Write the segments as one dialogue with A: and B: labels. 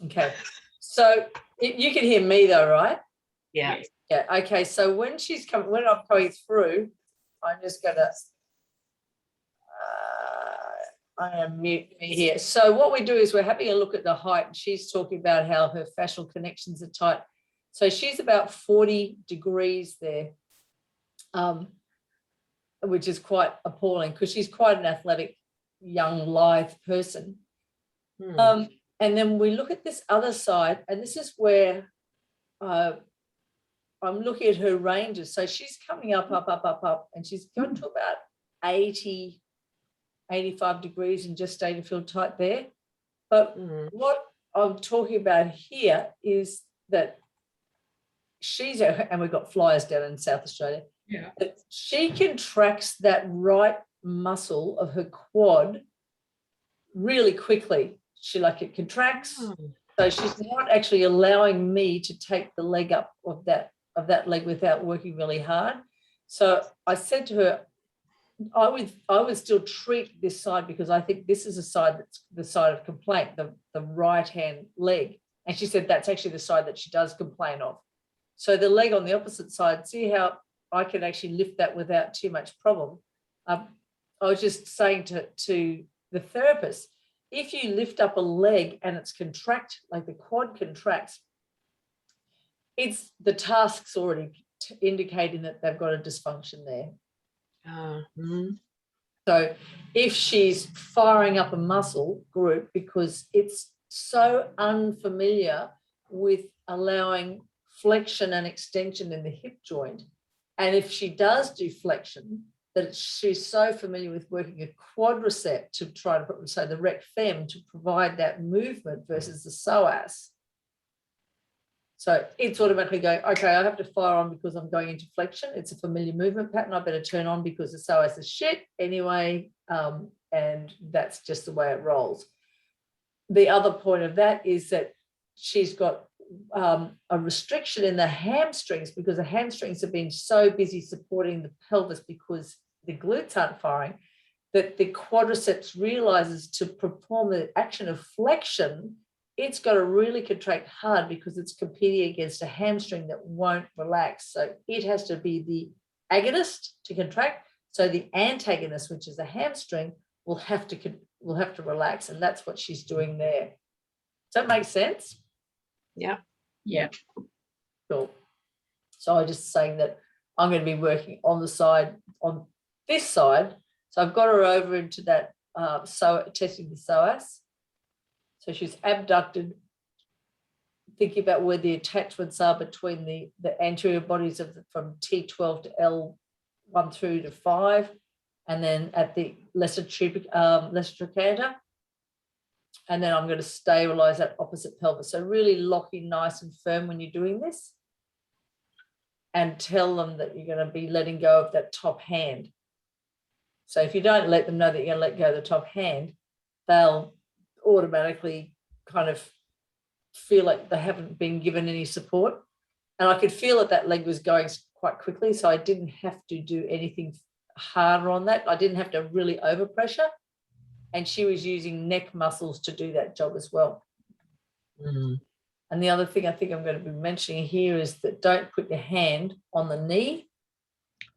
A: Okay. So you can hear me though, right?
B: Yeah.
A: Yeah. Okay. So when I'm coming through, I'm just going to, I am mute me here. So what we do is we're having a look at the height. She's talking about how her fascial connections are tight. So she's about 40 degrees there, which is quite appalling because she's quite an athletic, young, lithe person. And then we look at this other side, and this is where I'm looking at her ranges. So she's coming up, and she's got to about 80, 85 degrees and just staying to feel tight there. But what I'm talking about here is that and we've got flyers down in South Australia, that she contracts that right muscle of her quad really quickly. It contracts. So she's not actually allowing me to take the leg up of that leg without working really hard. So I said to her, I would still treat this side because I think this is a side that's the side of complaint, the right hand leg. And she said that's actually the side that she does complain of. So the leg on the opposite side, see how I can actually lift that without too much problem. I was just saying to the therapist, if you lift up a leg and it's like the quad contracts, it's the task's already indicating that they've got a dysfunction there. So if she's firing up a muscle group because it's so unfamiliar with allowing flexion and extension in the hip joint, and if she does do flexion, that she's so familiar with working a quadricep to try to put, so the rec fem to provide that movement versus the psoas. So it's automatically going, okay, I have to fire on because I'm going into flexion. It's a familiar movement pattern. I better turn on because the psoas is shit anyway. And that's just the way it rolls. The other point of that is that she's got a restriction in the hamstrings because the hamstrings have been so busy supporting the pelvis because the glutes aren't firing, that the quadriceps realizes to perform the action of flexion, it's got to really contract hard because it's competing against a hamstring that won't relax. So it has to be the agonist to contract. So the antagonist, which is the hamstring, will have to relax, and that's what she's doing there. Does that make sense?
B: Yeah.
A: Cool. So I'm just saying that I'm going to be working on this side. So I've got her over into that testing the psoas. So she's abducted, thinking about where the attachments are between the anterior bodies from T12 to L1 through to 5, and then at the lesser trochanter. And then I'm going to stabilize that opposite pelvis. So really locking nice and firm when you're doing this, and tell them that you're going to be letting go of that top hand. So if you don't let them know that you're going to let go of the top hand, they'll automatically kind of feel like they haven't been given any support. And I could feel that leg was going quite quickly, so I didn't have to do anything harder on that. I didn't have to really overpressure, and she was using neck muscles to do that job as well. And the other thing I think I'm going to be mentioning here is that don't put your hand on the knee,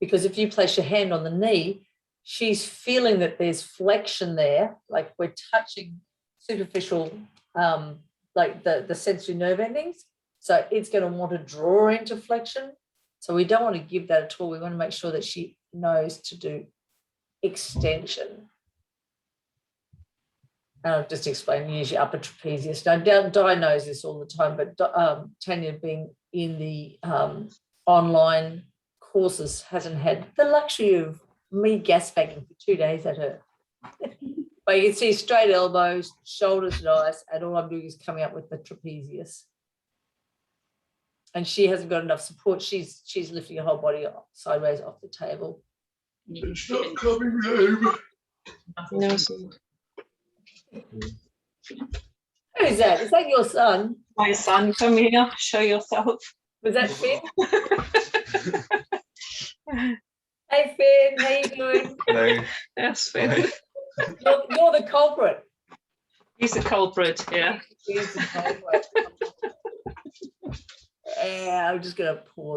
A: because if you place your hand on the knee, she's feeling that there's flexion there, like we're touching superficial, like the sensory nerve endings. So it's going to want to draw into flexion. So we don't want to give that at all. We want to make sure that she knows to do extension. And I'll just explain, use your upper trapezius. Now, Di knows this all the time, but Tanya, being in the online courses, hasn't had the luxury of me gas-bagging for 2 days at her. But you can see straight elbows, shoulders nice, and all I'm doing is coming up with the trapezius. And she hasn't got enough support. She's lifting her whole body sideways off the table.
C: It's not coming home.
B: No.
A: Who is that? Is that your son?
B: My son, come here, show yourself.
A: Was that Finn? Hey Finn, how you doing?
C: Hello.
B: Yes, Finn.
A: You're the culprit.
B: He's the culprit, yeah.
A: Here's the culprit. I'm just gonna pause.